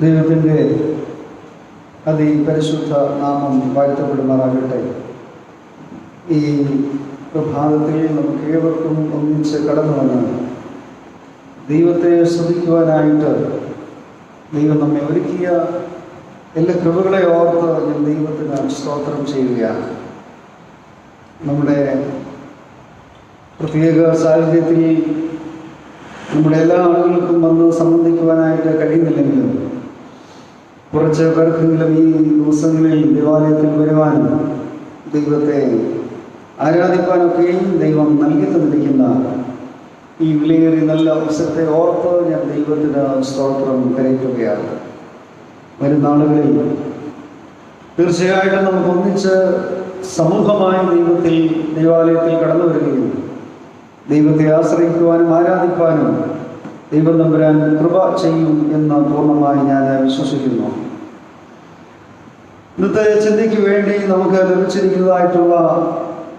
ദൈവത്തിൻ്റെ അതിപരിശുദ്ധ നാമം വാഴ്ത്തപ്പെടുമാറാകട്ടെ. ഈ പ്രഭാതത്തിൽ നമുക്ക് ഏവർക്കും ഒന്നിച്ച് കടന്നു വന്ന് ദൈവത്തെ സ്തുതിക്കുവാനായിട്ട് ദൈവം നമ്മെ ഒരുക്കിയ എല്ലാ കൃപകളെ ഓർത്ത് ഞാൻ ദൈവത്തിന് സ്തോത്രം ചെയ്യുകയാണ്. നമ്മുടെ പ്രത്യേക സാഹചര്യത്തിൽ നമ്മുടെ എല്ലാ ആളുകൾക്കും വന്ന് സംബന്ധിക്കുവാനായിട്ട് കഴിയുന്നില്ലെങ്കിലും കുറച്ച് പേർക്കെങ്കിലും ഈ ദിവസങ്ങളിൽ ദേവാലയത്തിൽ വരുവാനും ദൈവത്തെ ആരാധിക്കാനൊക്കെയും ദൈവം നൽകി തന്നിരിക്കുന്ന ഈ വിലയേറിയ നല്ല അവസരത്തെ ഓർത്ത് ഞാൻ ദൈവത്തിന് സ്തോത്രം കരയ്ക്കുകയാണ്. വരുന്ന നാളുകളിൽ തീർച്ചയായിട്ടും നമുക്ക് ഒന്നിച്ച് സമൂഹമായി ദേവാലയത്തിൽ കടന്നു വരികയും ദൈവത്തെ ആശ്രയിക്കുവാനും ആരാധിക്കുവാനും ദൈവം തമ്പുരാൻ കൃപ ചെയ്യും എന്ന് പൂർണ്ണമായി ഞാൻ വിശ്വസിക്കുന്നു. ഇന്നത്തെ ചിന്തയ്ക്ക് വേണ്ടി നമുക്ക് ലഭിച്ചിരിക്കുന്നതായിട്ടുള്ള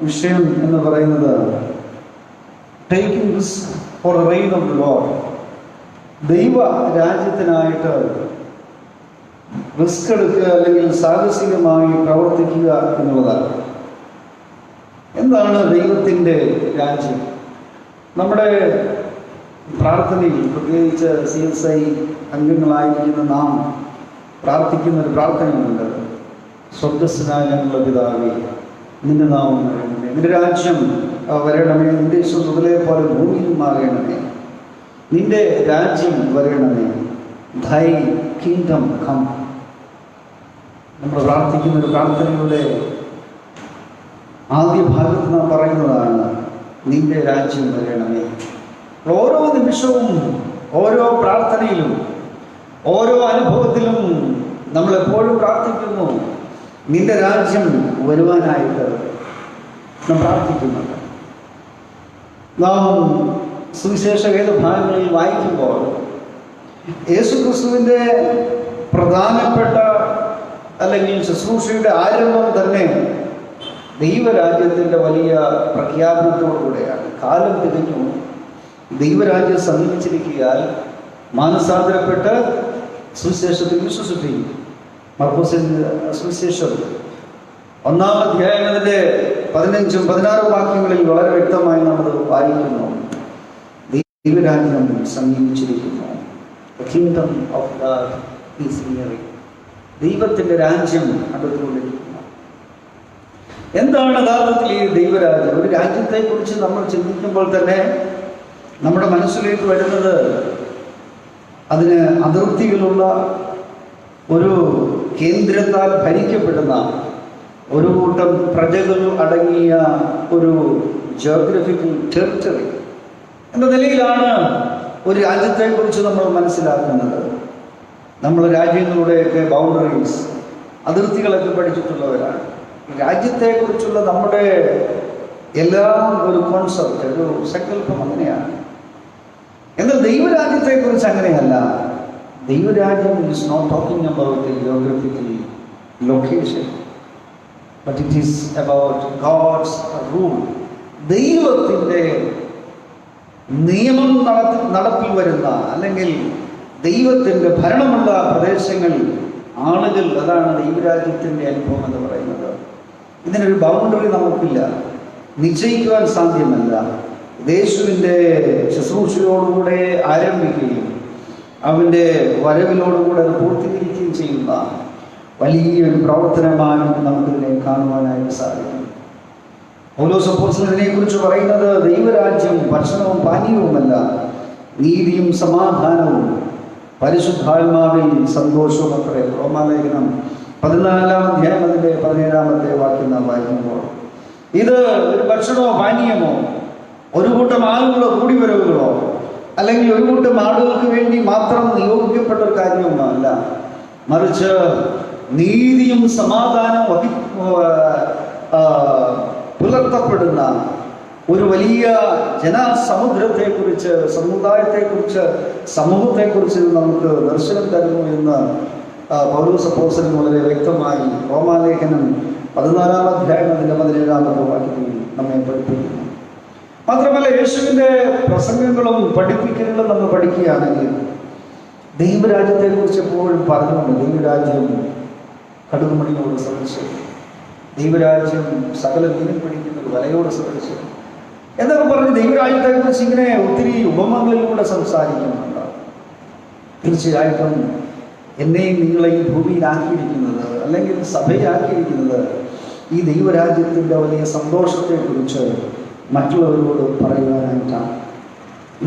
വിഷയം എന്ന് പറയുന്നത് taking risk for the reign of the Lord. ദൈവ രാജ്യത്തിനായിട്ട് റിസ്ക് എടുക്കുക അല്ലെങ്കിൽ സാഹസികമായി പ്രവർത്തിക്കുക എന്നുള്ളതാണ്. എന്താണ് ദൈവത്തിൻ്റെ രാജ്യം? നമ്മുടെ പ്രാർത്ഥനയിൽ പ്രത്യേകിച്ച് CSI അംഗങ്ങളായിരിക്കുന്ന നാം പ്രാർത്ഥിക്കുന്ന ഒരു പ്രാർത്ഥനയുണ്ട്. സ്വർഗ്ഗസ്ഥനായ ഞങ്ങളുടെ പിതാവേ, നിന്റെ നാമം വരണമേ, നിന്റെ രാജ്യം വരണമേ, നിന്റെ സ്വതലേ പോലെ ഭൂമിയിലും ആകണമേ, നിന്റെ രാജ്യം വരണമേ, ദൈ കിങ്ഡം കം. നമ്മൾ പ്രാർത്ഥിക്കുന്ന ഒരു പ്രാർത്ഥനയുടെ ആദ്യ ഭാഗത്ത് നാം പറയുന്നതാണ് നിന്റെ രാജ്യം വരണമേ. ഓരോ നിമിഷവും ഓരോ പ്രാർത്ഥനയിലും ഓരോ അനുഭവത്തിലും നമ്മളെപ്പോഴും പ്രാർത്ഥിക്കുന്നു നിന്റെ രാജ്യം വരുവാനായിട്ട് നാം പ്രാർത്ഥിക്കുന്നുണ്ട്. നാം സുവിശേഷ വേദഭാഗങ്ങളിൽ വായിക്കുമ്പോൾ യേശുക്രിസ്തുവിൻ്റെ പ്രധാനപ്പെട്ട അല്ലെങ്കിൽ ശുശ്രൂഷയുടെ ആരംഭം തന്നെ ദൈവരാജ്യത്തിൻ്റെ വലിയ പ്രഖ്യാപനത്തോടുകൂടെയാണ്. കാലം തികഞ്ഞു, ദൈവരാജ്യം സമീപിച്ചിരിക്കാൻ മാനസാന്തരപ്പെട്ട് സുവിശേഷത്തിൽ വിശ്വസിപ്പിക്കും. മർക്കോസിന്റെ സുവിശേഷം 1-ാം അധ്യായം അതിൻ്റെ 15-16 വാക്യങ്ങളിൽ വളരെ വ്യക്തമായി നമ്മൾ വായിക്കുന്നു. ദൈവരാജ്യം സമീപിച്ചിരിക്കുന്നു. The kingdom of God is nearing. ദൈവത്തിൻ്റെ രാജ്യം അടുത്തുകൊണ്ടിരിക്കുന്നു. എന്താണ് യഥാർത്ഥത്തിൽ ഈ ദൈവരാജ്യം? ഒരു രാജ്യത്തെക്കുറിച്ച് നമ്മൾ ചിന്തിക്കുമ്പോൾ തന്നെ നമ്മുടെ മനസ്സിലേക്ക് വരുന്നത് അതിന് അതിർത്തികളുള്ള ഒരു കേന്ദ്രത്താൽ ഭരിക്കപ്പെടുന്ന ഒരു കൂട്ടം പ്രജകൾ അടങ്ങിയ ഒരു ജിയോഗ്രഫിക്കൽ ടെറിട്ടറി എന്ന നിലയിലാണ് ഒരു രാജ്യത്തെക്കുറിച്ച് നമ്മൾ മനസ്സിലാക്കുന്നത്. നമ്മൾ രാജ്യങ്ങളുടെയൊക്കെ ബൗണ്ടറീസ്, അതിർത്തികളൊക്കെ പഠിച്ചിട്ടുള്ളവരാണ്. രാജ്യത്തെക്കുറിച്ചുള്ള നമ്മുടെ എല്ലാം ഒരു കോൺസെപ്റ്റ്, ഒരു സങ്കല്പം അങ്ങനെയാണ്. എന്നാൽ ദൈവരാജ്യത്തെക്കുറിച്ച് അങ്ങനെയല്ല. ദൈവരാജ്യം is not talking about the geographical location, but it is about God's rule. ദൈവത്തിൻ്റെ നിയമം നടപ്പിൽ വരുന്ന അല്ലെങ്കിൽ ദൈവത്തിൻ്റെ ഭരണമുള്ള പ്രദേശങ്ങൾ, ആളുകൾ, അതാണ് ദൈവരാജ്യത്തിൻ്റെ അനുഭവം എന്ന് പറയുന്നത്. ഇതിനൊരു ബൗണ്ടറി നമുക്കില്ല, നിശ്ചയിക്കുവാൻ സാധ്യമല്ല. യേശുവിൻ്റെ ശുശ്രൂഷയോടുകൂടെ ആരംഭിക്കുകയും അവൻ്റെ വരവിലോടുകൂടെ അത് പൂർത്തീകരിക്കുകയും ചെയ്യുന്ന വലിയൊരു പ്രവർത്തനമാണ് നമുക്കിതിനെ കാണുവാനായിട്ട് സാധിക്കും. പൗലോസ് അപ്പോസ്തലൻ ഇതിനെക്കുറിച്ച് പറയുന്നത് ദൈവരാജ്യം ഭക്ഷണവും പാനീയവുമല്ല, നീതിയും സമാധാനവും പരിശുദ്ധാത്മാവിൽ സന്തോഷവും അത്രേ. റോമാലേഖനം 14-ാം അധ്യായം അതിൻ്റെ 17-ാമത്തെ വാക്യം നാം വായിക്കുമ്പോൾ ഇത് ഒരു ഭക്ഷണമോ പാനീയമോ ഒരു കൂട്ടം ആളുകളോ കൂടിവരവുകളോ അല്ലെങ്കിൽ ഒരു കൂട്ടം ആളുകൾക്ക് വേണ്ടി മാത്രം നിയോഗിക്കപ്പെട്ട ഒരു കാര്യമൊന്നുമല്ല, മറിച്ച് നീതിയും സമാധാനവും പുലർത്തപ്പെടുന്ന ഒരു വലിയ ജനസമുദ്രത്തെക്കുറിച്ച്, സമുദായത്തെക്കുറിച്ച്, സമൂഹത്തെക്കുറിച്ച് നമുക്ക് ദർശനം തരുന്നു എന്ന് പൗലോസ് അപ്പോസ്തലൻ വളരെ വ്യക്തമായി റോമാലേഖനം 14-ാം അധ്യായം അതിൻ്റെ 17-ാമത്തെ വാക്യത്തിൽ നമ്മെ പഠിപ്പിക്കുന്നു. മാത്രമല്ല യേശുവിൻ്റെ പ്രസംഗങ്ങളും പഠിപ്പിക്കലുകളും നമ്മൾ പഠിക്കുകയാണെങ്കിൽ ദൈവരാജ്യത്തെക്കുറിച്ച് എപ്പോഴും പറഞ്ഞുകൊണ്ട് ദൈവരാജ്യം കടുകുമണിയോട് സദൃശം, ദൈവരാജ്യം സകല മീനും പിടിക്കുന്ന ഒരു വലയോട് സദൃശം എന്നൊക്കെ പറഞ്ഞ് ദൈവരാജ്യത്തെക്കുറിച്ച് ഇങ്ങനെ ഒത്തിരി ഉപമകളിലൂടെ സംസാരിക്കുന്നുണ്ട്. തീർച്ചയായിട്ടും എന്നെയും നിങ്ങളെയും ഭൂമിയിലാക്കിയിരിക്കുന്നത് അല്ലെങ്കിൽ സഭയിലാക്കിയിരിക്കുന്നത് ഈ ദൈവരാജ്യത്തിൻ്റെ വലിയ സന്തോഷത്തെക്കുറിച്ച് മറ്റുള്ളവരോട് പറയുവാനായിട്ടാണ്.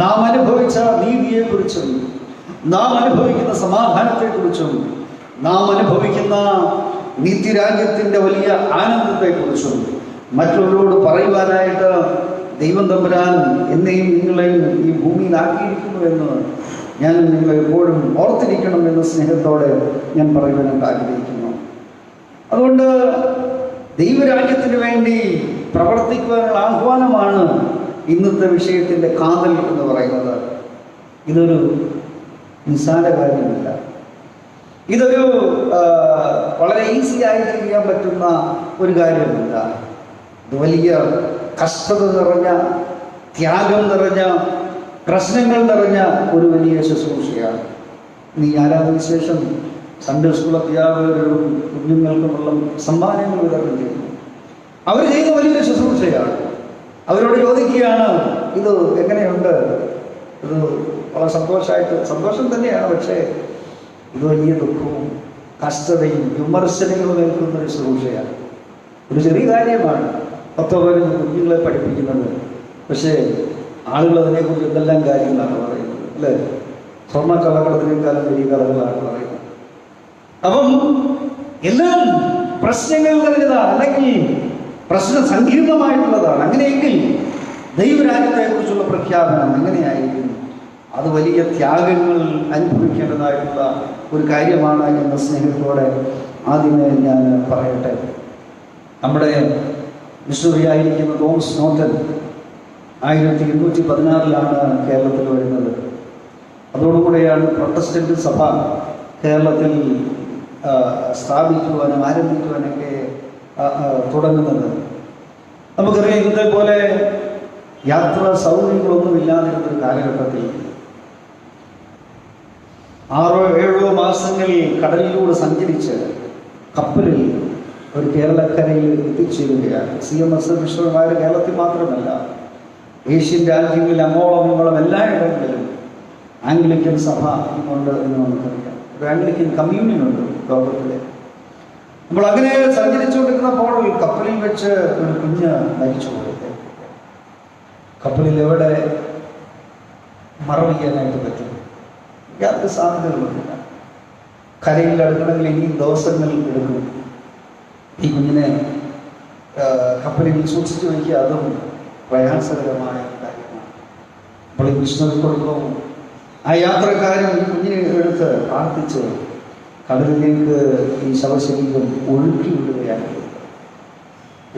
നാം അനുഭവിച്ച നീതിയെക്കുറിച്ചും നാം അനുഭവിക്കുന്ന സമാധാനത്തെക്കുറിച്ചും നാം അനുഭവിക്കുന്ന നിത്യരാജ്യത്തിൻ്റെ വലിയ ആനന്ദത്തെക്കുറിച്ചും മറ്റുള്ളവരോട് പറയുവാനായിട്ട് ദൈവം തമ്പുരാൻ എന്നെയും നിങ്ങളെയും ഈ ഭൂമിയിലാക്കിയിരിക്കുന്നുവെന്ന് ഞാൻ നിങ്ങളെ എപ്പോഴും ഓർത്തിരിക്കണമെന്ന് സ്നേഹത്തോടെ ഞാൻ പറയുവാനായിട്ട് ആഗ്രഹിക്കുന്നു. അതുകൊണ്ട് ദൈവരാജ്യത്തിന് വേണ്ടി പ്രവർത്തിക്കുവാനുള്ള ആഹ്വാനമാണ് ഇന്നത്തെ വിഷയത്തിൻ്റെ കാതൽ എന്ന് പറയുന്നത്. ഇതൊരു നിസ്സാര കാര്യമല്ല. ഇതൊരു വളരെ ഈസി ആയിട്ട് ചെയ്യാൻ പറ്റുന്ന ഒരു കാര്യമല്ല. ഇത് വലിയ കഷ്ടത നിറഞ്ഞ, ത്യാഗം നിറഞ്ഞ, പ്രശ്നങ്ങൾ നിറഞ്ഞ ഒരു വലിയ ശുശ്രൂഷയാണ്. നീ ആരാധന ശേഷം സൺഡേ സ്കൂൾ അധ്യാപകരും കുഞ്ഞുങ്ങൾക്കുമുള്ള സമ്മാനങ്ങൾ വിതരണം ചെയ്യുന്നു. അവർ ചെയ്ത വലിയ ശുശ്രൂഷയാണ്. അവരോട് ചോദിക്കുകയാണ്, ഇത് എങ്ങനെയുണ്ട്? ഇത് വളരെ സന്തോഷം തന്നെയാണ്, പക്ഷേ ഇത് വലിയ ദുഃഖവും കഷ്ടതയും വിമർശനങ്ങളും ഏൽക്കുന്ന ഒരു ശുശ്രൂഷയാണ്. ഒരു ചെറിയ കാര്യമാണ് 10-15 കുഞ്ഞുങ്ങളെ പഠിപ്പിക്കുന്നത്. പക്ഷേ ആളുകൾ അതിനെക്കുറിച്ച് എന്തെല്ലാം കാര്യങ്ങളാണ് പറയുന്നത്, അല്ലേ? സ്വർണ്ണ കള്ളക്കടത്തിനേക്കാളും വലിയ കഥകളാണ് പറയുന്നത്. അപ്പം എല്ലാം പ്രശ്നങ്ങൾ നിറഞ്ഞതാണ്, അല്ലെങ്കിൽ പ്രശ്ന സങ്കീർണമായിട്ടുള്ളതാണ്. അങ്ങനെയെങ്കിൽ ദൈവരാജ്യത്തെക്കുറിച്ചുള്ള പ്രഖ്യാപനം എങ്ങനെയായിരിക്കും? അത് വലിയ ത്യാഗങ്ങൾ അനുഭവിക്കേണ്ടതായിട്ടുള്ള ഒരു കാര്യമാണ് എന്ന സ്നേഹത്തോടെ ആദ്യമേ ഞാൻ പറയട്ടെ. നമ്മുടെ മിഷണറിയായിരിക്കുന്ന തോമസ് നോട്ടൻ 1816 കേരളത്തിൽ വരുന്നത്. അതോടുകൂടെയാണ് പ്രൊട്ടസ്റ്റന്റ് സഭ കേരളത്തിൽ സ്ഥാപിക്കുവാനും ആരംഭിക്കുവാനൊക്കെ തുടങ്ങുന്നത്. നമുക്കറിയാം, ഇന്നത്തെ പോലെ യാത്രാ സൗകര്യങ്ങളൊന്നുമില്ലാതിരുന്നൊരു കാലഘട്ടത്തിൽ 6-7 മാസങ്ങളിൽ കടലിലൂടെ സഞ്ചരിച്ച് കപ്പലിൽ ഒരു കേരളക്കരയിൽ എത്തിച്ചേരുകയാണ്. CMS മിഷണറിമാർ കേരളത്തിൽ മാത്രമല്ല, ഏഷ്യൻ രാജ്യങ്ങളിൽ അങ്ങോളം ഇങ്ങോളം എല്ലായിടങ്ങളിലും ആംഗ്ലിക്കൻ സഭ ഇന്നുണ്ട് എന്ന് നമുക്കറിയാം. ഒരു ആംഗ്ലിക്കൻ കമ്മ്യൂണിയൻ ഉണ്ട് ലോകത്തിലെ. നമ്മൾ അങ്ങനെ സഞ്ചരിച്ചുകൊണ്ടിരുന്നപ്പോൾ കപ്പലിൽ വെച്ച് ഒരു കുഞ്ഞ് മരിച്ചു പോയത്. കപ്പലിൽ എവിടെ മറവ് ചെയ്യാനായിട്ട് പറ്റും? യാതൊരു സാധ്യതകളൊന്നുമില്ല. കരയിൽ അടുക്കണമെങ്കിൽ ഇനിയും ദിവസങ്ങൾ എടുക്കും. ഈ കുഞ്ഞിനെ കപ്പലിൽ സൂക്ഷിച്ചു വയ്ക്കുക, അതും പ്രയാസകരമായ കാര്യമാണ്. അപ്പോൾ ഈ മിഷണറി കൊടുക്കും. ആ യാത്രക്കാരൻ ഈ കുഞ്ഞിനെ എടുത്ത് പ്രാർത്ഥിച്ച് കടലിലേക്ക് ഈ ശവശരീരം ഒഴുക്കി വിടുകയാണ്.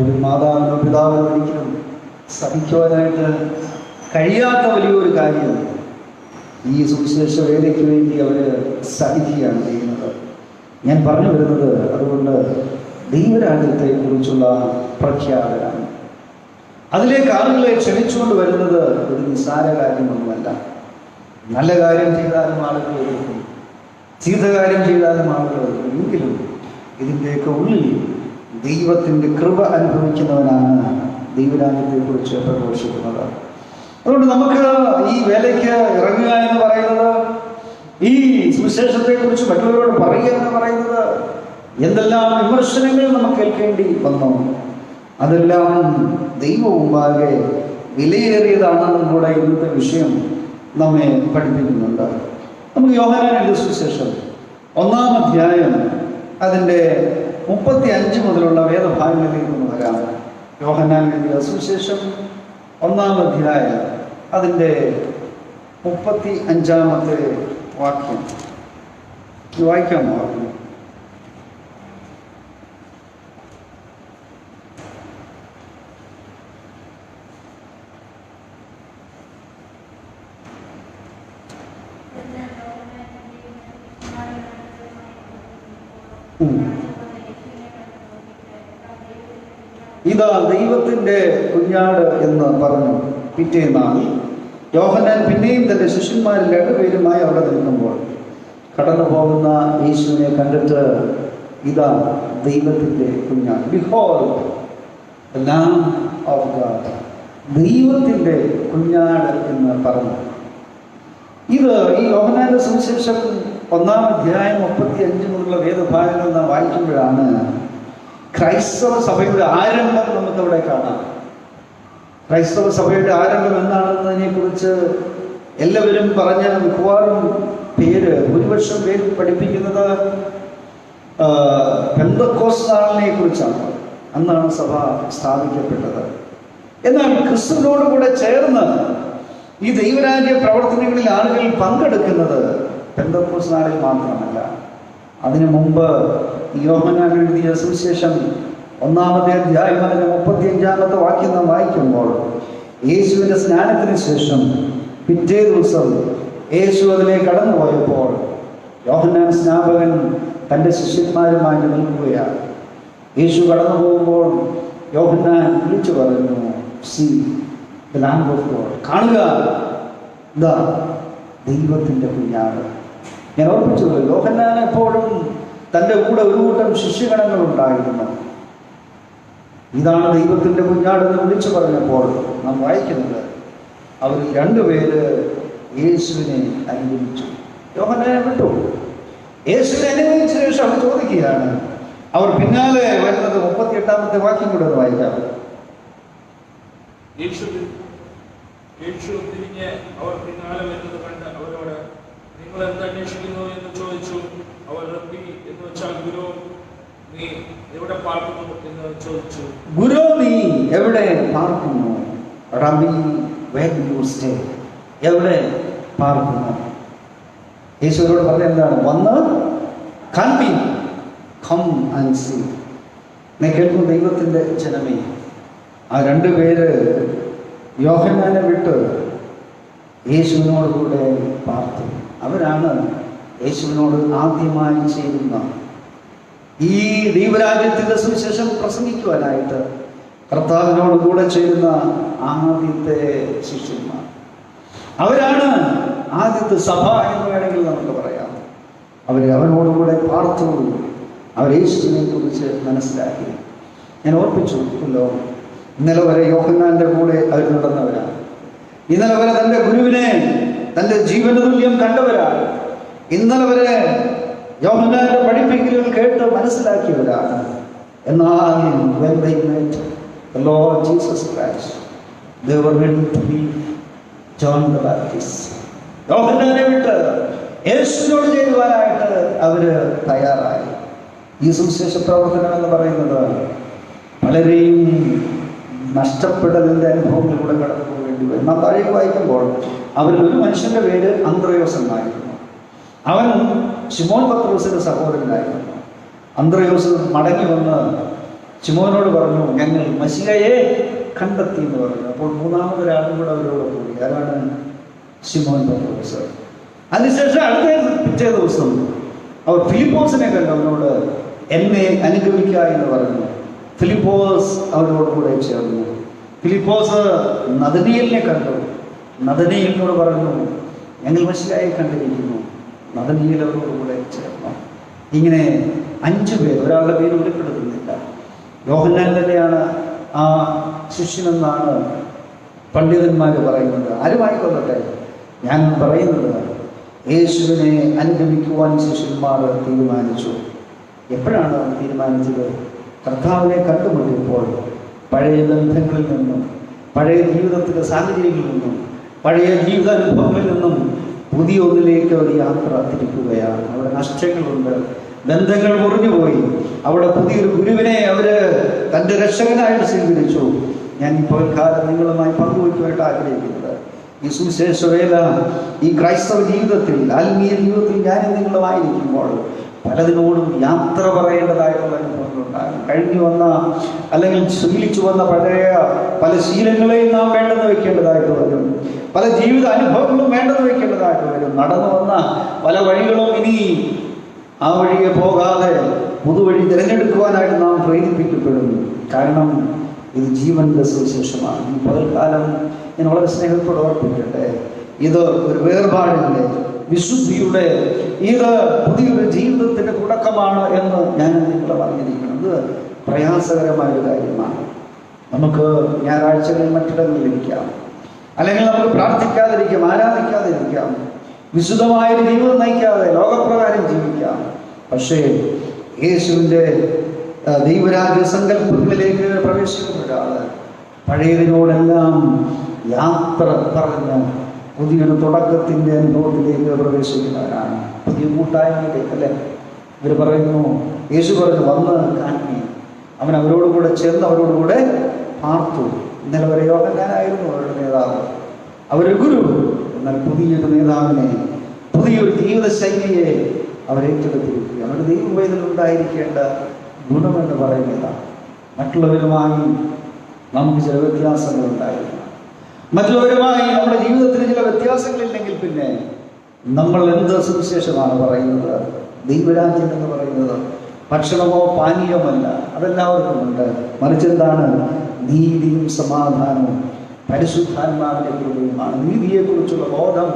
ഒരു മാതാവിനോ പിതാവിനോ ഒരിക്കലും സഹിക്കുവാനായിട്ട് കഴിയാത്ത വലിയൊരു കാര്യം ഈ സുവിശേഷ വേലയ്ക്ക് വേണ്ടി അവർ സഹിക്കുകയാണ് ചെയ്യുന്നത്. ഞാൻ പറഞ്ഞു വരുന്നത് അതുകൊണ്ട് ദൈവരാജ്യത്തെക്കുറിച്ചുള്ള പ്രഖ്യാപനം, അതിലേക്ക് ആളുകളെ ക്ഷണിച്ചുകൊണ്ട് വരുന്നത് ഒരു നിസ്സാര കാര്യമൊന്നുമല്ല. നല്ല കാര്യം ചെയ്താലും ആളുകൾ എതിർക്കും, ചീത്ത കാര്യം ചെയ്താലും ആളുകൾ എതിർക്കും. എങ്കിലും ഇതിൻ്റെയൊക്കെ ഉള്ളിൽ ദൈവത്തിൻ്റെ കൃപ അനുഭവിക്കുന്നവനാണ് ദൈവരാജ്യത്തെക്കുറിച്ച് പ്രഘോഷിക്കുന്നത്. അതുകൊണ്ട് നമുക്ക് ഈ വേലയ്ക്ക് ഇറങ്ങുക എന്ന് പറയുന്നത്, ഈ സുവിശേഷത്തെക്കുറിച്ച് മറ്റുള്ളവരോട് പറയുക എന്ന് പറയുന്നത്, എന്തെല്ലാം വിമർശനങ്ങൾ നമുക്ക് കേൾക്കേണ്ടി വന്നു, അതെല്ലാം ദൈവമുമ്പാകെ വിലയേറിയതാണെന്നും കൂടെ ഇന്നത്തെ വിഷയം നമ്മെ പഠിപ്പിക്കുന്നുണ്ട്. നമുക്ക് യോഹന്നാൻ എഴുതിയ സുവിശേഷം 1-ാം അധ്യായം അതിൻ്റെ 35 മുതലുള്ള വേദഭാഗങ്ങളിലേക്ക് ഒന്ന് വരാം. യോഹന്നാൻ എഴുതിയ സുവിശേഷം 1-ാം അധ്യായം അതിൻ്റെ 35-ാമത്തെ വാക്യം വായിക്കാമോ? വാക്യം ഇതാ ദൈവത്തിൻ്റെ കുഞ്ഞാട് എന്ന് പറഞ്ഞു. പിറ്റേന്നാൾ യോഹന്നാൻ പിന്നെയും തൻ്റെ ശിഷ്യന്മാരിൽ 2 പേരുമായി അവിടെ നിൽക്കുമ്പോൾ കടന്നു പോകുന്ന യേശുവിനെ കണ്ടിട്ട് ഇതാ ദൈവത്തിൻ്റെ കുഞ്ഞാണ്, behold the lamb of God, ദൈവത്തിൻ്റെ കുഞ്ഞാട് എന്ന് പറഞ്ഞു. ഇത് ഈ യോഹന്നാന്റെ സുവിശേഷം 1-ാം അധ്യായം 35 മുതലുള്ള വേദഭാഗങ്ങൾ നാം വായിക്കുമ്പോഴാണ് ക്രൈസ്തവ സഭയുടെ ആരംഭം നമുക്കവിടെ കാണാം. ക്രൈസ്തവ സഭയുടെ ആരംഭം എന്താണെന്നതിനെ കുറിച്ച് എല്ലാവരും പറഞ്ഞ മിക്കവാറും ഭൂരിപക്ഷം പേര് പഠിപ്പിക്കുന്നത് പെന്തക്കോസ്ത് നാളിനെ കുറിച്ചാണ്. അന്നാണ് സഭ സ്ഥാപിക്കപ്പെട്ടത്. എന്നാൽ ക്രിസ്തുവിനോടുകൂടെ ചേർന്ന് ഈ ദൈവരാജ്യ പ്രവർത്തനങ്ങളിൽ ആളുകൾ പങ്കെടുക്കുന്നത് പെന്തക്കോസ്ത് നാളിൽ മാത്രമല്ല. അതിനു മുമ്പ് യോഹന്നാൻ എഴുതിയ സുവിശേഷം 1-ാമത്തെ അധ്യായം 35-ാമത്തെ വാക്യം നാം വായിക്കുമ്പോൾ യേശുവിൻ്റെ സ്നാനത്തിന് ശേഷം പിറ്റേ ദിവസം യേശു അതിലേക്ക് കടന്നുപോയപ്പോൾ യോഹന്നാൻ സ്നാപകൻ തൻ്റെ ശിഷ്യന്മാരുമായിട്ട് നിൽക്കുകയാണ്. യേശു കടന്നു പോകുമ്പോൾ യോഹന്നാൻ വിളിച്ചു പറഞ്ഞു, "See the Lamb of God." കാണുക, ഇതാ ദൈവത്തിൻ്റെ കുഞ്ഞാട്. ഞാൻ ഓർപ്പിച്ചല്ലോ, യോഹന്നാൻ എപ്പോഴും തൻ്റെ കൂടെ ഒരു കൂട്ടം ശിഷ്യഗണങ്ങൾ ഉണ്ടായിരുന്നു. ഇതാണ് ദൈവത്തിൻ്റെ കുഞ്ഞാടെന്ന് വിളിച്ചു പറഞ്ഞപ്പോൾ നാം വായിക്കുന്നത് അവർ 2 പേര് യേശുവിനെ അനുഗമിച്ചു. യോഹന്നാനെ വിട്ടു. യേശുവിനെ അനുഗമിച്ച ശേഷം അവർ ചോദിക്കുകയാണ്. അവർ പിന്നാലെ വരുന്നത് 38-ാമത്തെ വാക്യം കൂടെ ഒന്ന് വായിക്കാം. യേശു തിരിഞ്ഞ് അവർ പിന്നാലെ വരുന്നത് കണ്ട് അവരോട്, "നിങ്ങൾ എന്ത് അന്വേഷിക്കുന്നു?" എന്ന് ചോദിച്ചു. അവർ, "റബ്ബി" എന്ന് വെച്ചാൽ ഗുരു, "നീ എവിടെ പാർക്കുന്നു?" എന്ന് ചോദിച്ചു. ഗുരു, നീ എവിടെ പാർക്കുന്നു? റബ്ബി, where do you stay? എവിടെ പാർക്കുന്നു? യേശുവോട് പറഞ്ഞ എന്താണ്? വന്ന് കാൺപീൻ, കം ആൻഡ് സീ. നീ കേൾക്കും ദൈവത്തിൻ്റെ ജനമേ, ആ 2 പേര് യോഹന്നാനെ വിട്ട് യേശുവിനോട് കൂടെ പാർത്തു. അവരാണ് യേശുവിനോട് ആദ്യമായി ചേരുന്ന ഈ ദൈവരാജ്യത്തിൻ്റെ സുവിശേഷം പ്രസംഗിക്കുവാനായിട്ട് കർത്താവിനോട് കൂടെ ചേരുന്ന ആദ്യത്തെ ശിഷ്യന്മാർ. അവരാണ് ആദ്യത്തെ സഭ എന്ന് വേണമെങ്കിൽ നമുക്ക് പറയാം. അവനോടുകൂടെ പാർത്തു. അവർ യേശുവിനെ കുറിച്ച് മനസ്സിലാക്കി. ഞാൻ ഓർപ്പിച്ചുല്ലോ, ഇന്നലെ വരെ യോഹന്നാന്റെ കൂടെ അവർ നടന്നവരാണ്. ഇന്നലെ വരെ തൻ്റെ ഗുരുവിനെ തൻ്റെ ജീവന തുല്യം കണ്ടവരാണ്. ഇന്നലെ വരെ യോഹന്നാന്റെ പഠിപ്പിക്കലുകൾ കേട്ട് മനസ്സിലാക്കിയവരാണ്. എന്നാൽ when they met the Lord Jesus Christ, they were ready to be John the Baptist. യോഹന്നാനെ വിട്ട് യേശുവിനോട് ചേരുവാനായിട്ട് അവര് തയ്യാറായി. ഈ സുവിശേഷ പ്രവർത്തനം എന്ന് പറയുന്നത് പലരെയും നഷ്ടപ്പെടലിൻ്റെ അനുഭവങ്ങളിലൂടെ കടന്നു പോകേണ്ടി വരും. നാം താഴേക്ക് വായിക്കുമ്പോൾ അവരിൽ ഒരു മനുഷ്യന്റെ പേര് അന്ത്രയോസ് എന്നായിരുന്നു. അവൻ ശിമോൻ പത്രോസിന്റെ സഹോദരനായിരുന്നു. അന്ത്രയോസ് മടങ്ങി വന്ന് ശിമോനോട് പറഞ്ഞു, "ഞങ്ങൾ മശിഹയെ കണ്ടെത്തി" എന്ന് പറഞ്ഞു. അപ്പോൾ 3-മതൊരാളും കൂടെ അവരോട് കൂടി. ആരാണ്? ശിമോൻ പത്രോസ്. അതിനുശേഷം പിറ്റേ ദിവസം അവർ ഫിലിപ്പോസിനെ കണ്ടു. അവനോട്, "എന്നെ അനുഗമിക്കുക" എന്ന് പറഞ്ഞു. ഫിലിപ്പോസ് അവരോട് കൂടെ ചേർന്നു. ഫിലിപ്പോസ് നദനീയലിനെ കണ്ടു. നദനീയലിനോട് പറഞ്ഞു, "ഞങ്ങൾ മശിഹയെ കണ്ടിരിക്കുന്നു." നദനീയൽ അവരോട് കൂടെ ചേർന്നു. ഇങ്ങനെ 5 പേർ, ഒരാളുടെ പേര് വെളിപ്പെടുത്തുന്നില്ല. യോഹന്നാൻ തന്നെയാണ് ആ ശിഷ്യനെന്നാണ് പണ്ഡിതന്മാർ പറയുന്നത്. ആരുമായിക്കൊള്ളട്ടെ, ഞാൻ പറയുന്നത് യേശുവിനെ അനുഗമിക്കുവാൻ ശിഷ്യന്മാർ തീരുമാനിച്ചു. എപ്പോഴാണ് അവർ തീരുമാനിച്ചത്? കർത്താവിനെ കണ്ടുമുട്ടിയപ്പോൾ പഴയ ബന്ധങ്ങളിൽ നിന്നും, പഴയ ജീവിതത്തിലെ സാഹചര്യങ്ങളിൽ നിന്നും, പഴയ ജീവിതാനുഭവങ്ങളിൽ നിന്നും പുതിയ ഒന്നിലേക്ക് ഒരു യാത്ര തിരിക്കുകയാണ്. അവിടെ നഷ്ടങ്ങളുണ്ട്, ബന്ധങ്ങൾ മുറിഞ്ഞുപോയി. അവിടെ പുതിയൊരു ഗുരുവിനെ അവര് തൻ്റെ രക്ഷകനായിട്ട് സ്വീകരിച്ചു. ഞാൻ ഇപ്പോൾ കാലം നിങ്ങളുമായി പങ്കുവയ്ക്കുവാനായിട്ട് ആഗ്രഹിക്കുന്നത് ഈ സുവിശേഷവേല, ഈ ക്രൈസ്തവ ജീവിതത്തിൽ, ആത്മീയ ജീവിതത്തിൽ ഞാൻ നിങ്ങളുമായിരിക്കുമ്പോൾ പലതിനോടും യാത്ര പറയേണ്ടതായിട്ടുള്ള അനുഭവങ്ങളുണ്ടാകും. കഴിഞ്ഞു വന്ന അല്ലെങ്കിൽ ശീലിച്ചു വന്ന പഴയ പല ശീലങ്ങളെയും നാം വേണ്ടെന്ന് വെക്കേണ്ടതായിട്ട് വരും. പല ജീവിത അനുഭവങ്ങളും വേണ്ടെന്ന് വെക്കേണ്ടതായിട്ട് വരും. നടന്നു വന്ന പല വഴികളും ഇനി ആ വഴിയെ പോകാതെ പുതുവഴി തിരഞ്ഞെടുക്കുവാനായിട്ട് നാം പ്രേരിപ്പിക്കപ്പെടും. കാരണം ഇത് ജീവന്റെ സുവിശേഷമാണ്. ഈ പകൽക്കാലം ഞാൻ വളരെ സ്നേഹത്തോടെ ഓർപ്പിക്കട്ടെ, ഇത് ഒരു വേർപാടിൻ്റെ, വിശുദ്ധിയുടെ ഇത് പുതിയൊരു ജീവിതത്തിന്റെ തുടക്കമാണ് എന്ന് ഞാൻ നിങ്ങളെ പറഞ്ഞിരിക്കുന്നത്. പ്രയാസകരമായൊരു കാര്യമാണ്. നമുക്ക് ഞായറാഴ്ചകളിൽ മറ്റിടങ്ങളിൽ ഇരിക്കാം, അല്ലെങ്കിൽ നമുക്ക് പ്രാർത്ഥിക്കാതിരിക്കാം, ആരാധിക്കാതിരിക്കാം, വിശുദ്ധമായൊരു ജീവിതം നയിക്കാതെ ലോകപ്രകാരം ജീവിക്കാം. പക്ഷേ യേശുവിൻ്റെ ദൈവരാജ്യ സങ്കല്പങ്ങളിലേക്ക് പ്രവേശിക്കുന്ന ഒരാള് പഴയതിനോടെല്ലാം യാത്ര പറഞ്ഞ് പുതിയൊരു തുടക്കത്തിൻ്റെ അനുഭവത്തിലേക്ക് പ്രവേശിക്കുന്നവരാണ്. പുതിയ കൂട്ടായ്മയിലേക്ക് അല്ലേ ഇവർ പറയുന്നു. യേശു പറഞ്ഞു, വന്ന് കാണി. അവൻ അവരോടുകൂടെ ചേർന്ന് അവരോടുകൂടെ പാർത്തു. ഇന്നലെ വരെ യോഹന്നാനായിരുന്നു അവരുടെ നേതാവ്, അവരുടെ ഗുരു. എന്നാൽ പുതിയൊരു നേതാവിനെ, പുതിയൊരു ജീവിതശൈലിയെ അവരേറ്റെടുത്തിരിക്കുക. അവരുടെ ദൈവവൈദ്യം ഉണ്ടായിരിക്കേണ്ട ഗുണമെന്ന് പറയുന്നതാണ്. മറ്റുള്ളവരുമായി നമുക്ക് ചില വ്യത്യാസങ്ങൾ ഉണ്ടായിരിക്കണം. മറ്റുള്ളവരുമായി നമ്മുടെ ജീവിതത്തിന് ചില വ്യത്യാസങ്ങളില്ലെങ്കിൽ പിന്നെ നമ്മൾ എന്ത് സുവിശേഷമാണ് പറയുന്നത്? ദൈവരാജ്യം എന്ന് പറയുന്നത് ഭക്ഷണമോ പാനീയമല്ല, അതെല്ലാവർക്കും ഉണ്ട്. മറിച്ച് എന്താണ്? നീതിയും സമാധാനവും പരിശുദ്ധാത്മാവിൻ്റെ കൃപയുമാണ്. നീതിയെക്കുറിച്ചുള്ള ബോധം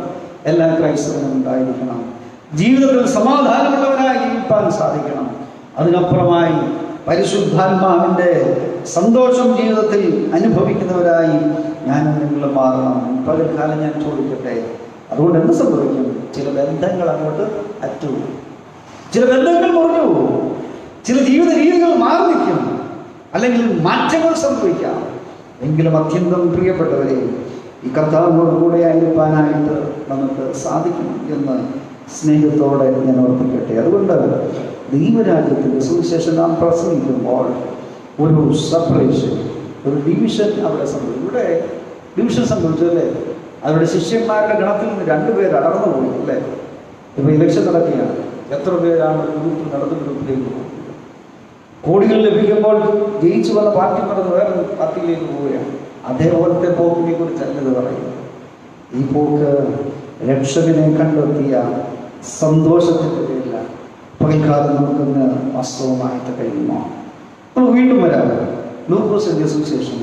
എല്ലാ ക്രൈസ്തവനും ഉണ്ടായിരിക്കണം. ജീവിതത്തിൽ സമാധാനമുള്ളവരായി ജീവിക്കാൻ സാധിക്കണം. അതിനപ്പുറമായി പരിശുദ്ധാത്മാവിൻ്റെ സന്തോഷം ജീവിതത്തിൽ അനുഭവിക്കുന്നവരായി ഞാനും നിങ്ങൾ മാറണം. പകൽക്കാലം ഞാൻ ചോദിക്കട്ടെ, അതുകൊണ്ട് എന്ത് സംഭവിക്കും? ചില ബന്ധങ്ങൾ അങ്ങോട്ട് അറ്റു, ചില ബന്ധങ്ങൾ മുറിഞ്ഞു, ചില ജീവിത രീതികൾ മാറി നിൽക്കും, അല്ലെങ്കിൽ മാറ്റങ്ങൾ സംഭവിക്കാം. എങ്കിലും അത്യന്തം പ്രിയപ്പെട്ടവരെ, ഈ കർത്താവിനോട് കൂടെ ആയിരിക്കാനായിട്ട് നമുക്ക് സാധിക്കണം എന്ന് സ്നേഹത്തോടെ ഞാൻ ഓർപ്പിക്കട്ടെ. അതുകൊണ്ട് ദൈവരാജ്യത്തിൻ്റെ സുവിശേഷം നാം പ്രസംഗിക്കുമ്പോൾ ഒരു സെപ്പറേഷൻ, ഒരു ഡിവിഷൻ അവിടെ സംഭവിച്ചു. ഇവിടെ ഡിവിഷൻ സംഭവിച്ചു അല്ലേ? അവരുടെ ശിഷ്യന്മാരുടെ ഗണത്തിൽ നിന്ന് 2 പേർ അടർന്നു പോയി അല്ലേ? ഇപ്പോൾ ഇലക്ഷൻ നടക്കുകയാണ്. എത്ര പേരാണ് ഒരു ഗ്രൂപ്പിൽ നടന്ന ഗ്രൂപ്പിലേക്ക് പോകുന്നത്? കോടികൾ ലഭിക്കുമ്പോൾ ജയിച്ചു വന്ന പാർട്ടി പറഞ്ഞ് വേറെ പാർട്ടിയിലേക്ക് പോവുകയാണ്. അതേപോലത്തെ പോക്കിനെ കുറിച്ചല്ലത് പറയുന്നത്. ഈ പോക്ക് രക്ഷകനെ കണ്ടെത്തിയ സന്തോഷത്തിൻ്റെ പേരില്ല. പകൽക്കാലം നമുക്കൊന്ന് വാസ്തവമായിട്ട് കഴിയുമോ? നമുക്ക് വീണ്ടും വരാം. ലൂക്കോസ് എഴുതിയ സുവിശേഷം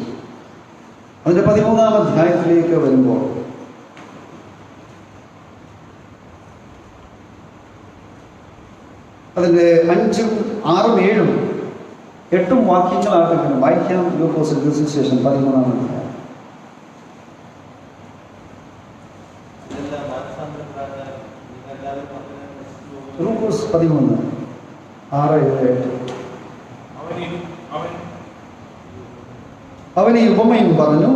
അതിൻ്റെ 13-ാം അധ്യായത്തിലേക്ക് വരുമ്പോൾ അതിൻ്റെ 5, 6, 7, 8 വാക്യങ്ങളായിട്ടെങ്കിലും വായിക്കാം. ലൂക്കോസ് എഴുതിയ സുവിശേഷം 13-ാം അധ്യായം. ലൂക്കോസ് 13, 6, 7, 8. അവൻ ഈ ഉപമയും പറഞ്ഞു.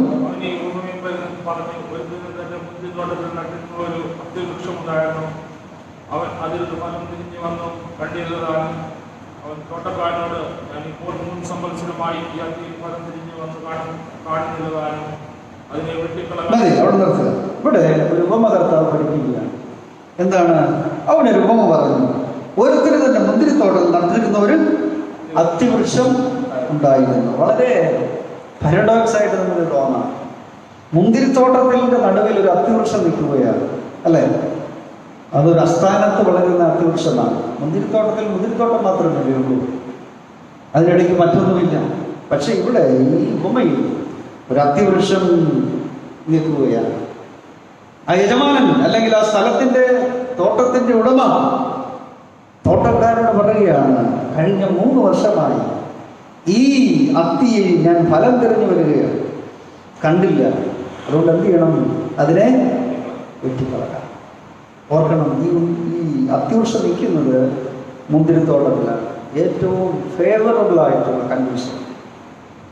അവൻ അതിൽ ഫലം തിരിഞ്ഞു വന്നു കണ്ടിരുന്നതാണ്. അവൻ തോട്ടക്കാരനോട്, ഞാൻ ഇപ്പോൾ 3 സംവത്സരമായി ഈ അത്തിയിൽ ഫലം തിരിഞ്ഞു വന്ന് കാണുന്നതാണ്, അതിനെ വെട്ടിക്കളയാൻ. ഇവിടെ ഒരു ഉപമ കർത്താവ് പഠിപ്പിക്കുകയാണ്. എന്താണ്? അവനൊരു ഉപമ പറഞ്ഞു. ഓരോരുത്തരും തന്നെ മുന്തിരിത്തോട്ടത്തിൽ നടന്നിരുന്ന ഒരു അത്തിവൃക്ഷം ഉണ്ടായിരുന്നു. വളരെ പാരഡോക്സ് ആയിട്ട് നമുക്ക് തോന്നാം. മുന്തിരിത്തോട്ടത്തിൻ്റെ നടുവിൽ ഒരു അത്തിവൃക്ഷം നിൽക്കുകയാണ് അല്ലേ? അതൊരു അസ്ഥാനത്ത് വളരുന്ന അത്തിവൃക്ഷമാണ്. മുന്തിരിത്തോട്ടം മാത്രമേ ഉള്ളൂ, അതിനിടയ്ക്ക് മറ്റൊന്നുമില്ല. പക്ഷെ ഇവിടെ ഈ ഉപമയിൽ ഒരു അത്തിവൃക്ഷം നിൽക്കുകയാണ്. ആ യജമാനൻ അല്ലെങ്കിൽ ആ സ്ഥലത്തിൻ്റെ തോട്ടത്തിൻ്റെ ഉടമ തോട്ടക്കാരോട് പറയുകയാണ്, കഴിഞ്ഞ 3 വർഷമായി ഈ അത്തിയിൽ ഞാൻ ഫലം തിരഞ്ഞു വരികയാണ്, കണ്ടില്ല. അതുകൊണ്ട് എന്ത് ചെയ്യണം? അതിനെ വെട്ടിക്കളയാം. ഓർക്കണം, ഈ അത്തിവൃക്ഷം നിൽക്കുന്നത് മുന്തിരിത്തോട്ടത്തിലാണ്. ഏറ്റവും ഫേവറബിൾ ആയിട്ടുള്ള കണ്ടീഷൻ.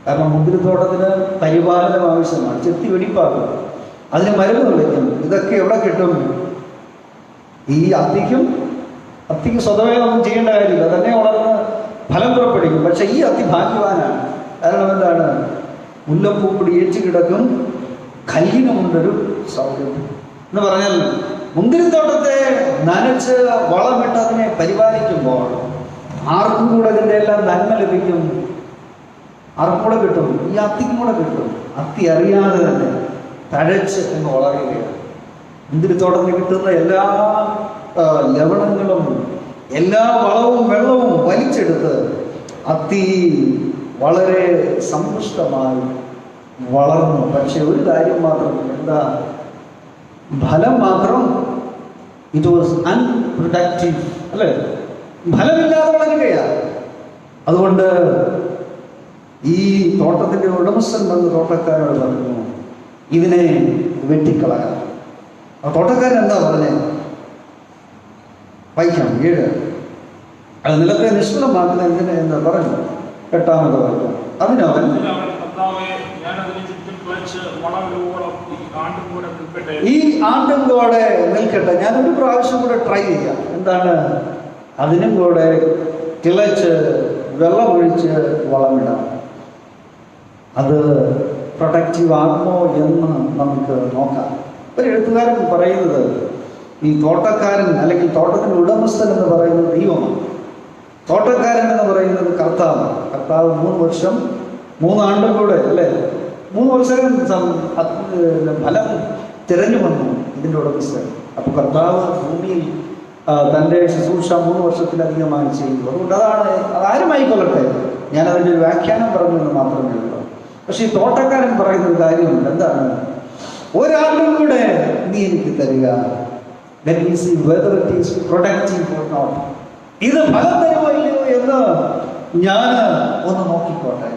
കാരണം മുന്തിരിത്തോട്ടത്തിന് പരിപാലനം ആവശ്യമാണ്. ചെത്തി വെടിപ്പാക്കും, അതിന് മരുന്ന് വിളിക്കും. ഇതൊക്കെ എവിടെ കിട്ടും? ഈ അത്തിക്ക് സ്വതവേ ഒന്നും ചെയ്യേണ്ട കാര്യമില്ല, തന്നെ വളർന്ന് ഫലം പുറപ്പെടുക്കും. പക്ഷെ ഈ അത്തി ഭാഗ്യവാനാണ്. കാരണം എന്താണ്? മുല്ലപ്പൂ പിടിയേച്ച് കിടക്കും, കല്ലിനുമുണ്ടൊരു സൗകര്യം എന്ന് പറഞ്ഞാൽ മുന്തിരിത്തോട്ടത്തെ നനച്ച് വളമിട്ട് അതിനെ പരിപാലിക്കുമ്പോൾ ആർക്കും കൂടെ ഇതിൻ്റെ എല്ലാം നന്മ ലഭിക്കും. ആർക്കും കൂടെ കിട്ടും? ഈ അത്തിക്കും കൂടെ കിട്ടും. അത്തി അറിയാതെ തന്നെ തഴച്ച് എന്ന് വളരുകയാണ്. മുന്തിരിത്തോട്ടത്തിന് കിട്ടുന്ന എല്ലാ ലവണങ്ങളും എല്ലാ വളവും വെള്ളവും വലിച്ചെടുത്ത് അത്തി വളരെ സമ്പുഷ്ടമായി വളർന്നു. പക്ഷെ ഒരു കാര്യം മാത്രം, എന്താ? ഫലം മാത്രം ഇറ്റ് വാസ് അൺപ്രൊഡക്റ്റീവ്, അല്ലേ? ഫലമില്ലാതെ വളരുകയാണ്. അതുകൊണ്ട് ഈ തോട്ടത്തിൻ്റെ ഉടമസ്ഥൻ വന്ന് തോട്ടക്കാരോട് പറഞ്ഞു, ഇതിനെ വെട്ടിക്കളയാം. ആ തോട്ടക്കാരൻ എന്താ പറഞ്ഞേ? വായിക്കാം 7. അത് നിലത്തെ നിഷ്ഫലമാക്കുന്ന എന്തിനെ എന്ന് പറഞ്ഞു. 8ാമത് വായിക്കാം. അതിനവൻ ഈ ആണ്ടും കൂടെ നിൽക്കട്ടെ, ഞാനൊരു പ്രാവശ്യം കൂടെ ട്രൈ ചെയ്യാം. എന്താണ്? അതിനും കൂടെ കിളച്ച് വെള്ളമൊഴിച്ച് വളമിടാം. അത് പ്രൊഡക്റ്റീവ് ആകുമോ എന്ന് നമുക്ക് നോക്കാം. ഒരു എഴുത്തുകാരൻ പറയുന്നത്, ഈ തോട്ടക്കാരൻ അല്ലെങ്കിൽ തോട്ടത്തിൻ്റെ ഉടമസ്ഥൻ എന്ന് പറയുന്നത് ദൈവമാണ്. തോട്ടക്കാരൻ എന്ന് പറയുന്നത് കർത്താവ്. കർത്താവ് 3 വർഷം 3 ആണ്ടും കൂടെ, അല്ലേ? 3 വർഷം ഫലം തിരഞ്ഞു വന്നു ഇതിൻ്റെ ഉടമസ്ഥൻ. അപ്പോൾ കർത്താവ് ഭൂമിയിൽ തൻ്റെ ശുശ്രൂഷ 3 വർഷത്തിലധികമായി ചെയ്യുന്നു. അതുകൊണ്ട് അതാരുമായിക്കൊള്ളട്ടെ, ഞാനതിൻ്റെ ഒരു വ്യാഖ്യാനം പറഞ്ഞു എന്ന് മാത്രമേ ഉള്ളൂ. പക്ഷേ ഈ തോട്ടക്കാരൻ പറയുന്ന ഒരു കാര്യമുണ്ട്. എന്താണ്? ഒരാണ്ടും കൂടെ നീ എനിക്ക് തരിക. Let me see whether it is productive or not. ഇത് ഫലം തരുമോ ഇല്ലയോ എന്ന് ഞാൻ ഒന്ന് നോക്കിക്കോട്ടെ.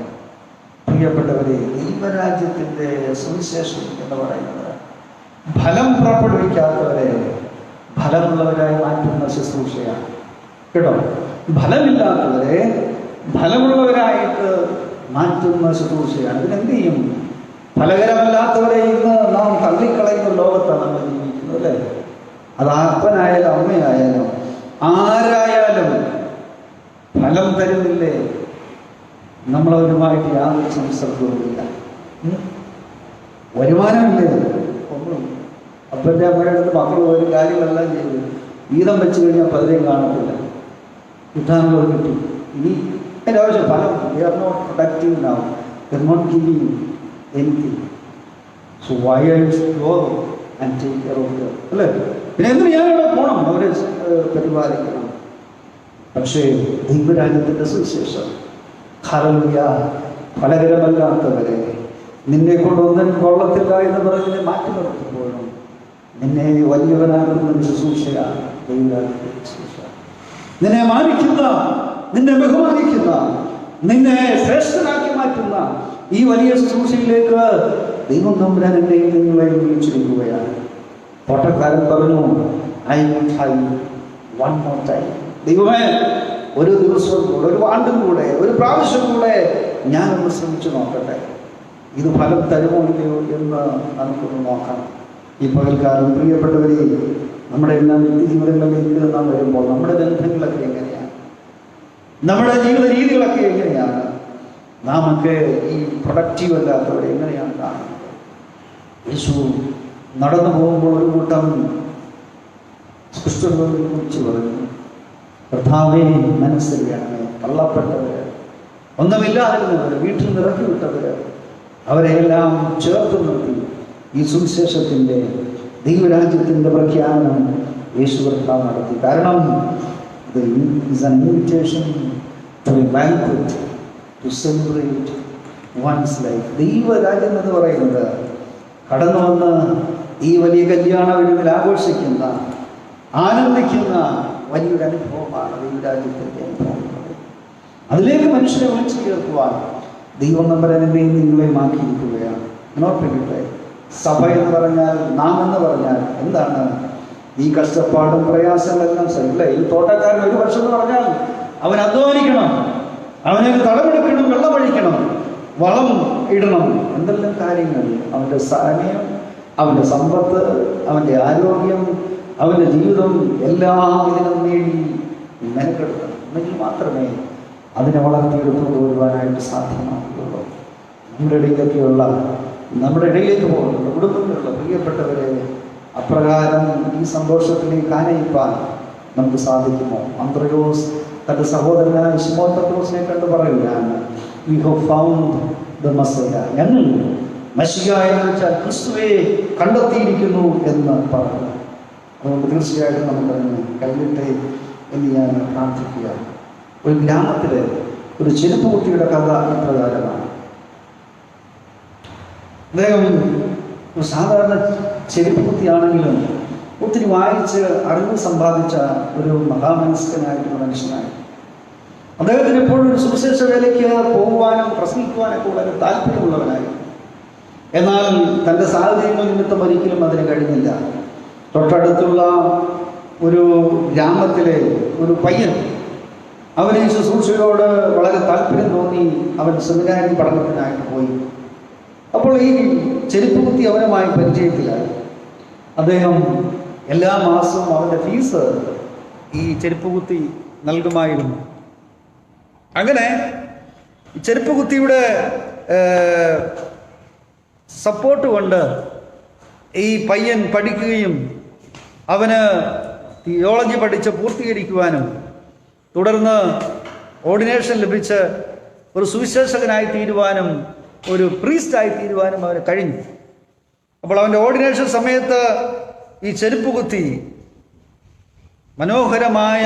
പ്രിയപ്പെട്ടവരെ, ദൈവരാജ്യത്തിൻ്റെ സുവിശേഷം എന്ന് പറയുന്നത് ഫലം പുറപ്പെടുവിക്കാത്തവരെ ഫലമുള്ളവരായി മാറ്റുന്ന ശുശ്രൂഷയാണ്, കേട്ടോ. ഫലമില്ലാത്തവരെ ഫലമുള്ളവരായിട്ട് മാറ്റുന്ന ശുശ്രൂഷയാണ്. ഇതിനെന്ത് ചെയ്യും? ഫലകരമല്ലാത്തവരെ ഇന്ന് നാം തള്ളിക്കളയുന്ന ലോകത്താണ് നമ്മൾ ജീവിക്കുന്നത്, അല്ലേ? അത് അപ്പനായാലും അമ്മയായാലും ആരായാലും ഫലം തരുന്നില്ലേ, നമ്മളവരുമായിട്ട് യാതൊരു സംസർഗവുമില്ല. വരുമാനമില്ലേ? ഒന്നും. അപ്പൻ്റെ അമ്മയുടെ അടുത്ത് മക്കൾ ഒരു കാര്യങ്ങളെല്ലാം ചെയ്തു വീതം വെച്ച് കഴിഞ്ഞാൽ പലരെയും കാണത്തില്ല. കിട്ടാനുള്ളത് കിട്ടി. ഇനി അതിൻ്റെ ആവശ്യം ഫലം. They are not productive now. They are not giving anything. So why I should go and take care of them, അല്ലേ? പിന്നെ എന്തിന് ഞാനവിടെ പോകണം? അവരെ പരിപാലിക്കണം. പക്ഷേ ദൈവരാജ്യത്തിൻ്റെ സുവിശേഷം, ഹല്ലേലൂയ, ഫലകരമല്ലാത്തവരെ നിന്നെ കൊണ്ടൊന്നും കൊള്ളത്തില്ല എന്ന് പറഞ്ഞ് മാറ്റി നിർത്തുമ്പോഴും നിന്നെ വലിയവനാകുന്ന ശുശ്രൂഷയാണ് ദൈവരാജ്യത്തിൻ്റെ ശുശ്രൂഷ. നിന്നെ മാനിക്കുന്ന, നിന്നെ ബഹുമാനിക്കുന്ന, നിന്നെ ശ്രേഷ്ഠനാക്കി മാറ്റുന്ന ഈ വലിയ ശുശ്രൂഷയിലേക്ക് ദൈവം തമ്പുരാൻ എന്നെയും നിങ്ങളെയും വിളിച്ചിരിക്കുകയാണ്. തോട്ടക്കാരൻ പറഞ്ഞു, I will try one more time. ദൈവമേ, ഒരു ദിവസവും കൂടെ, ഒരു ആണ്ടും കൂടെ, ഒരു പ്രാവശ്യം കൂടെ ഞാനൊന്ന് ശ്രമിച്ചു നോക്കട്ടെ. ഇത് ഫലം തരുമോ ഇല്ലയോ എന്ന് നമുക്കൊന്ന് നോക്കാം. ഈ പകൽക്കാലം പ്രിയപ്പെട്ടവരെ, നമ്മുടെ എല്ലാ വ്യക്തി ജീവിതങ്ങളിലേക്ക് നാം വരുമ്പോൾ നമ്മുടെ ബന്ധങ്ങളൊക്കെ എങ്ങനെയാണ്, നമ്മുടെ ജീവിത രീതികളൊക്കെ എങ്ങനെയാണ്, നാം ഒക്കെ ഈ പ്രൊഡക്റ്റീവ് അല്ലാത്തവരെ എങ്ങനെയാണ് കാണുന്നത്? യേശു നടന്നു പോകുമ്പോൾ ഒരു കൂട്ടം സൃഷ്ടികളെ കുറിച്ച് പറഞ്ഞു, കർത്താവേ മനസ്സറിയണമേ, തള്ളപ്പെട്ടവര്, ഒന്നുമില്ലാതിരുന്നവര്, വീട്ടിൽ നിറക്കി വിട്ടവര്, അവരെയെല്ലാം ചേർത്ത് നിർത്തി ഈ സുവിശേഷത്തിൻ്റെ ദൈവരാജ്യത്തിൻ്റെ പ്രഖ്യാപനം യേശു കർത്താവ് നടത്തി. കാരണം ഇത് is an invitation to a banquet to celebrate one's life. ദൈവരാജ്യം എന്ന് പറയുന്നത് കടന്നു വന്ന് ഈ വലിയ കല്യാണ വിരുന്നിൽ ആഘോഷിക്കുന്ന, ആനന്ദിക്കുന്ന വലിയൊരു അനുഭവമാണ് ദൈവരാജ്യത്തിൻ്റെ അനുഭവം. അതിലേക്ക് മനുഷ്യരെ വിളിച്ചു ചേർക്കുവാൻ ദൈവം നമ്പരനെയും നിങ്ങളെയും ആക്കിയിരിക്കുകയാണ്. നോക്കിട്ടെ, സഭ എന്ന് പറഞ്ഞാൽ, നാം എന്ന് പറഞ്ഞാൽ എന്താണ്? ഈ കഷ്ടപ്പാടും പ്രയാസങ്ങളെല്ലാം സഹില്ല. ഈ തോട്ടക്കാരൻ 1 വർഷം എന്ന് പറഞ്ഞാൽ അവൻ അധ്വാനിക്കണം, അവനെ തടമെടുക്കണം, വെള്ളമൊഴിക്കണം, വളം ഇടണം, എന്തെല്ലാം കാര്യങ്ങൾ. അവൻ്റെ സമയം, അവൻ്റെ സമ്പത്ത്, അവൻ്റെ ആരോഗ്യം, അവൻ്റെ ജീവിതം എല്ലാം ഇതിനും നേടി മെനക്കെടുക്കണം. എന്നെങ്കിൽ മാത്രമേ അതിനെ വളർത്തിയെടുത്തു വരുവാനായിട്ട് സാധ്യമാകുള്ളൂ. നമ്മുടെ ഇടയിലേക്ക് പോകുന്ന കുടുംബത്തിലുള്ള പ്രിയപ്പെട്ടവരെ അപ്രകാരം ഈ സന്തോഷത്തിലേക്ക് ആനയിപ്പാൻ നമുക്ക് സാധിക്കുമോ? അന്ത്രയോസ് തൻ്റെ സഹോദരനായ ശിമോൻ പത്രോസിനെ കണ്ട് പറയുകയാണ്, വി ഹാവ് ഫൗണ്ട് ദ മസ്സയ. ഞങ്ങൾ മശിഹ എന്ന് വെച്ചാൽ ക്രിസ്തുവെ കണ്ടെത്തിയിരിക്കുന്നു എന്ന് പറഞ്ഞു. അതുകൊണ്ട് തീർച്ചയായിട്ടും നമുക്കതിന് കഴിയട്ടെ എന്ന് ഞാൻ പ്രാർത്ഥിക്കുക. ഒരു ഗ്രാമത്തിലെ ഒരു ചെരുപ്പ് കുട്ടിയുടെ കഥ ഇപ്രകാരമാണ്. അദ്ദേഹം ഒരു സാധാരണ ചെരുപ്പ് കുത്തിയാണെങ്കിലും ഒത്തിരി വായിച്ച് അറിവ് സമ്പാദിച്ച ഒരു മഹാമനസ്കനായിട്ടുള്ള മനുഷ്യനായി. അദ്ദേഹത്തിന് എപ്പോഴും ഒരു സുവിശേഷ വേലയ്ക്ക് പോകുവാനും പ്രസംഗിക്കുവാനൊക്കെ വളരെ താല്പര്യമുള്ളവനായി. എന്നാൽ തൻ്റെ സാഹചര്യങ്ങൾ നിമിത്തം ഒരിക്കലും അതിന് കഴിഞ്ഞില്ല. തൊട്ടടുത്തുള്ള ഒരു ഗ്രാമത്തിലെ ഒരു പയ്യൻ അവന് ശുശ്രൂഷയോട് വളരെ താല്പര്യം തോന്നി. അവൻ സെമിനാരി പഠനത്തിനായിട്ട് പോയി. അപ്പോൾ ഈ ചെരുപ്പ് കുത്തി അവനുമായി പരിചയത്തിലായി. അദ്ദേഹം എല്ലാ മാസവും അവൻ്റെ ഫീസ് ഈ ചെരുപ്പ് കുത്തി നൽകുമായിരുന്നു. അങ്ങനെ ചെരുപ്പ് കുത്തിയുടെ സപ്പോർട്ട് കൊണ്ട് ഈ പയ്യൻ പഠിക്കുകയും അവന് തിയോളജി പഠിച്ച് പൂർത്തീകരിക്കുവാനും തുടർന്ന് ഓർഡിനേഷൻ ലഭിച്ച് ഒരു സുവിശേഷകനായി തീരുവാനും ഒരു പ്രീസ്റ്റായി തീരുവാനും അവന് കഴിഞ്ഞു. അപ്പോൾ അവൻ്റെ ഓർഡിനേഷൻ സമയത്ത് ഈ ചെരുപ്പ് കുത്തി മനോഹരമായ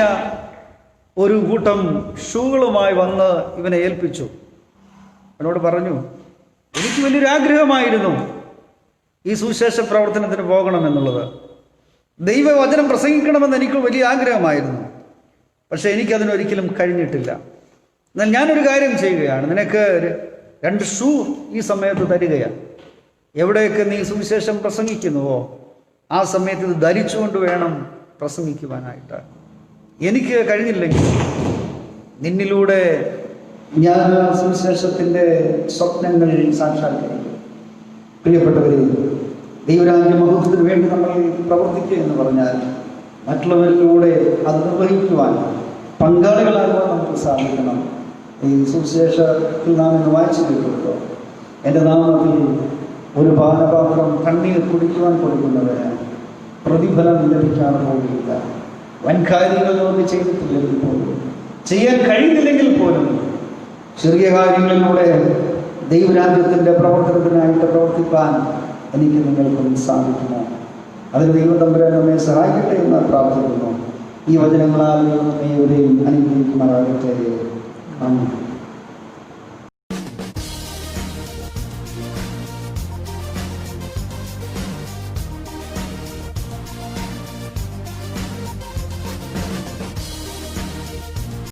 ഒരു കൂട്ടം ഷൂകളുമായി വന്ന് ഇവനെ ഏൽപ്പിച്ചു. അവനോട് പറഞ്ഞു, എനിക്ക് വലിയൊരു ആഗ്രഹമായിരുന്നു ഈ സുവിശേഷ പ്രവർത്തനത്തിന് പോകണമെന്നുള്ളത്. ദൈവവചനം പ്രസംഗിക്കണമെന്ന് എനിക്ക് വലിയ ആഗ്രഹമായിരുന്നു. പക്ഷേ എനിക്കതിനൊരിക്കലും കഴിഞ്ഞിട്ടില്ല. എന്നാൽ ഞാനൊരു കാര്യം ചെയ്യുകയാണ്, നിനക്ക് 2 ഷൂ ഈ സമയത്ത് തരികയാണ്. എവിടെയൊക്കെ നീ സുവിശേഷം പ്രസംഗിക്കുന്നുവോ ആ സമയത്ത് ഇത് ധരിച്ചുകൊണ്ട് വേണം പ്രസംഗിക്കുവാനായിട്ട്. എനിക്ക് കഴിഞ്ഞില്ലെങ്കിൽ നിന്നിലൂടെ ഞാൻ സുവിശേഷത്തിൻ്റെ സ്വപ്നങ്ങൾ സാക്ഷാത്കരിക്കും. പ്രിയപ്പെട്ടവരെ, ദൈവരാജ്യ മഹത്വത്തിന് വേണ്ടി നമ്മൾ പ്രവർത്തിക്കുക എന്ന് പറഞ്ഞാൽ മറ്റുള്ളവരിലൂടെ അത് നിർവഹിക്കുവാൻ പങ്കാളികളാകുവാൻ നമുക്ക് സാധിക്കണം. ഈ സുവിശേഷത്തിൽ നാം ഇന്ന് വായിച്ചു കേൾക്കുമല്ലോ, എൻ്റെ നാമത്തിൽ ഒരു പാനപാത്രം കണ്ണീർ കുടിക്കുവാൻ കൊടുക്കുന്നവന് പ്രതിഫലം ലഭിക്കാതെ പോവുകയില്ല. വൻകാര്യങ്ങൾ നമുക്ക് ചെയ്തിട്ടില്ലെങ്കിൽ പോലും, ചെയ്യാൻ കഴിയുന്നില്ലെങ്കിൽ പോലും ചെറിയ കാര്യങ്ങളിലൂടെ ദൈവരാജ്യത്തിൻ്റെ പ്രവർത്തനത്തിനായിട്ട് പ്രവർത്തിക്കാൻ എനിക്ക് നിങ്ങൾക്കും സാധിക്കുമോ? അതിന് ദൈവം തമ്പുരാൻ നമ്മെ സഹായിക്കട്ടെ എന്ന് പ്രാർത്ഥിക്കുന്നു. ഈ വചനങ്ങളാൽ ദൈവം നമ്മെ അനുഗ്രഹിക്കുമാറാകട്ടെ. ആമേൻ.